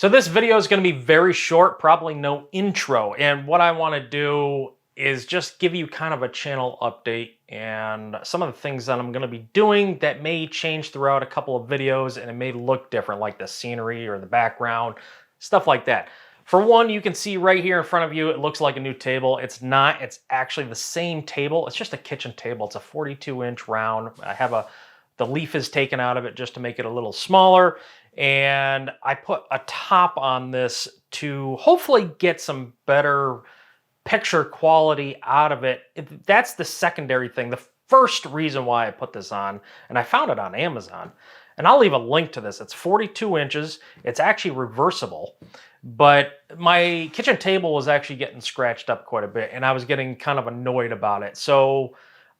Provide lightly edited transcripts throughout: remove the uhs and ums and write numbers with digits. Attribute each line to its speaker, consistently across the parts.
Speaker 1: So this video is going to be very short, probably no intro. And what I want to do is just give you kind of a channel update and some of the things that I'm going to be doing that may change throughout a couple of videos and it may look different, like the scenery or the background, stuff like that. For one, you can see right here in front of you, it looks like a new table. It's not, it's actually the same table. It's just a kitchen table. It's a 42-inch round. The leaf is taken out of it just to make it a little smaller. And I put a top on this to hopefully get some better picture quality out of it. That's the secondary thing. The first reason why I put this on, and I found it on Amazon, and I'll leave a link to this. It's 42 inches. It's actually reversible, but my kitchen table was actually getting scratched up quite a bit, and I was getting kind of annoyed about it. So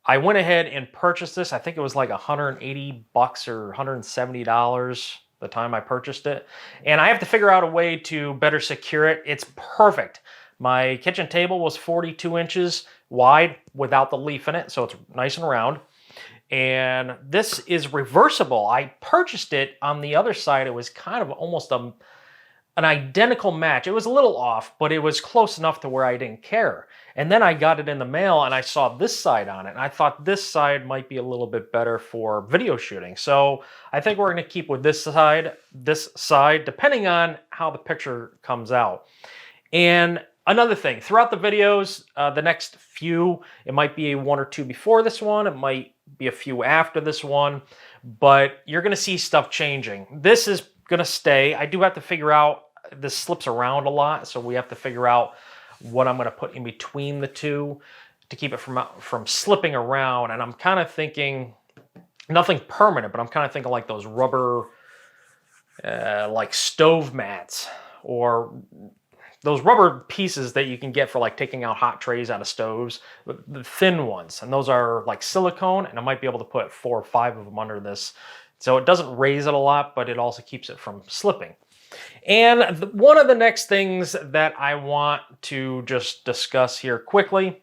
Speaker 1: I went ahead and purchased this. I think it was like $180 or $170 the time I purchased it. And I have to figure out a way to better secure it. It's perfect. My kitchen table was 42 inches wide without the leaf in it, so it's nice and round. And this is reversible. I purchased it on the other side. It was kind of almost an identical match. It was a little off, but it was close enough to where I didn't care. And then I got it in the mail and I saw this side on it. And I thought this side might be a little bit better for video shooting. So I think we're going to keep with this side, depending on how the picture comes out. And another thing, throughout the videos, the next few, it might be one or two before this one. It might be a few after this one, but you're going to see stuff changing. This is going to stay. I do have to figure out, this slips around a lot, so we have to figure out what I'm going to put in between the two to keep it from slipping around. And I'm kind of thinking, nothing permanent, but I'm kind of thinking like those rubber, like stove mats, or those rubber pieces that you can get for like taking out hot trays out of stoves, the thin ones. And those are like silicone, and I might be able to put 4 or 5 of them under this. So it doesn't raise it a lot, but it also keeps it from slipping. And one of the next things that I want to just discuss here quickly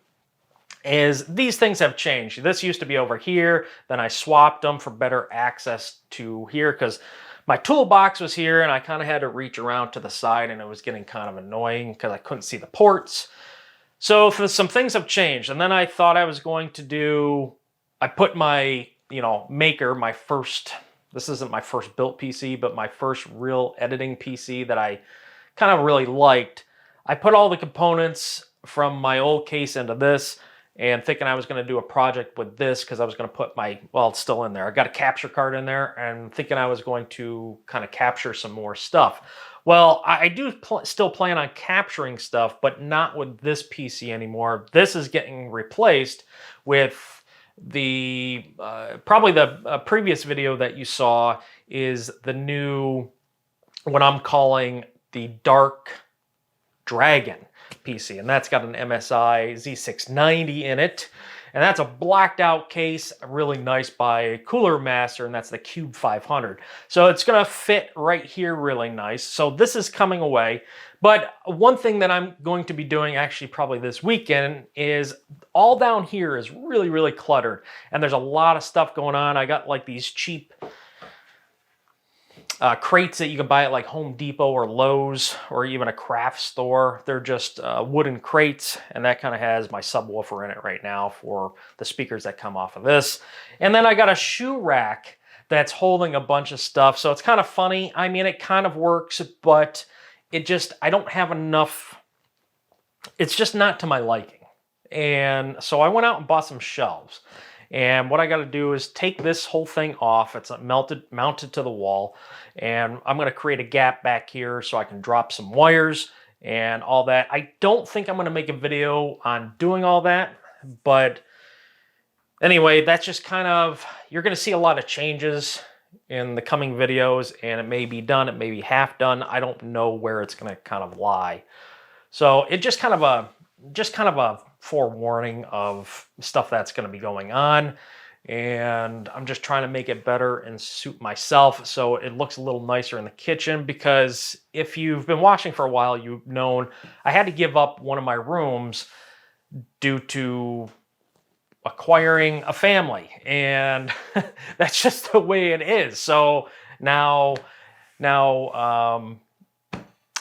Speaker 1: is these things have changed. This used to be over here, then I swapped them for better access to here because my toolbox was here and I kind of had to reach around to the side and it was getting kind of annoying because I couldn't see the ports. So some things have changed. And then I thought I was going to do, I put my, Maker, my first, this isn't my first built PC, but my first real editing PC that I kind of really liked. I put all the components from my old case into this and thinking I was going to do a project with this because I was going to put it's still in there. I got a capture card in there and thinking I was going to kind of capture some more stuff. Well, I do still plan on capturing stuff, but not with this PC anymore. This is getting replaced with the probably the previous video that you saw is the new, what I'm calling the Dark Dragon PC, and that's got an MSI Z690 in it, and that's a blacked out case, really nice, by Cooler Master, and that's the Cube 500. So it's gonna fit right here really nice. So this is coming away. But one thing that I'm going to be doing actually probably this weekend is all down here is really, really cluttered. And there's a lot of stuff going on. I got like these cheap crates that you can buy at like Home Depot or Lowe's or even a craft store. They're just wooden crates, and that kind of has my subwoofer in it right now for the speakers that come off of this. And then I got a shoe rack that's holding a bunch of stuff. So it's kind of funny. I mean, it kind of works, but I don't have enough, it's just not to my liking. And so I went out and bought some shelves. And what I got to do is take this whole thing off. It's mounted to the wall. And I'm going to create a gap back here so I can drop some wires and all that. I don't think I'm going to make a video on doing all that. But anyway, that's just kind of, you're going to see a lot of changes in the coming videos, and it may be done, it may be half done. I don't know where it's going to kind of lie. So it just kind of a forewarning of stuff that's going to be going on, and I'm just trying to make it better and suit myself so it looks a little nicer in the kitchen. Because if you've been watching for a while, you've known I had to give up one of my rooms due to acquiring a family, and that's just the way it is. So now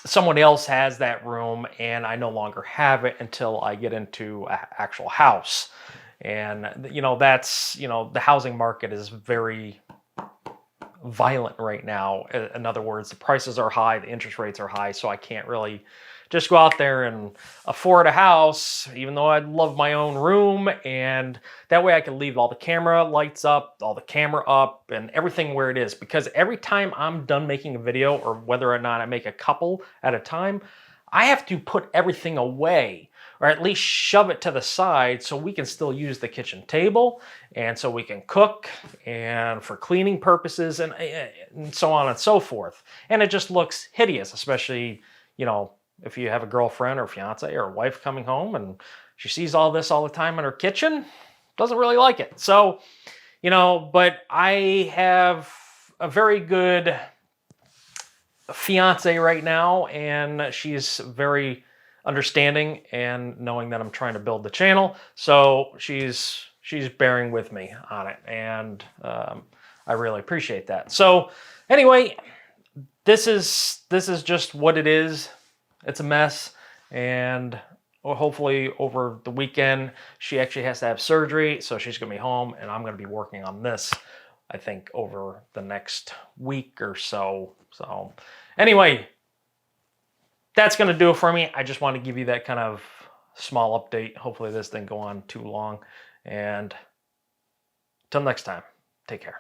Speaker 1: someone else has that room and I no longer have it until I get into an actual house. And, that's, the housing market is very violent right now. In other words, the prices are high, the interest rates are high, so I can't really just go out there and afford a house, even though I'd love my own room. And that way I can leave all the camera lights up, all the camera up, and everything where it is. Because every time I'm done making a video, or whether or not I make a couple at a time, I have to put everything away, or at least shove it to the side so we can still use the kitchen table, and so we can cook, and for cleaning purposes, and so on and so forth. And it just looks hideous, especially, if you have a girlfriend or fiance or wife coming home and she sees all this all the time in her kitchen, doesn't really like it. So, but I have a very good fiance right now, and she's very understanding and knowing that I'm trying to build the channel. So she's bearing with me on it, and I really appreciate that. So anyway, this is just what it is. It's a mess, and hopefully over the weekend she actually has to have surgery, so she's gonna be home, and I'm gonna be working on this, I think, over the next week or so. So anyway, that's gonna do it for me. I just want to give you that kind of small update. Hopefully this didn't go on too long, and until next time, take care.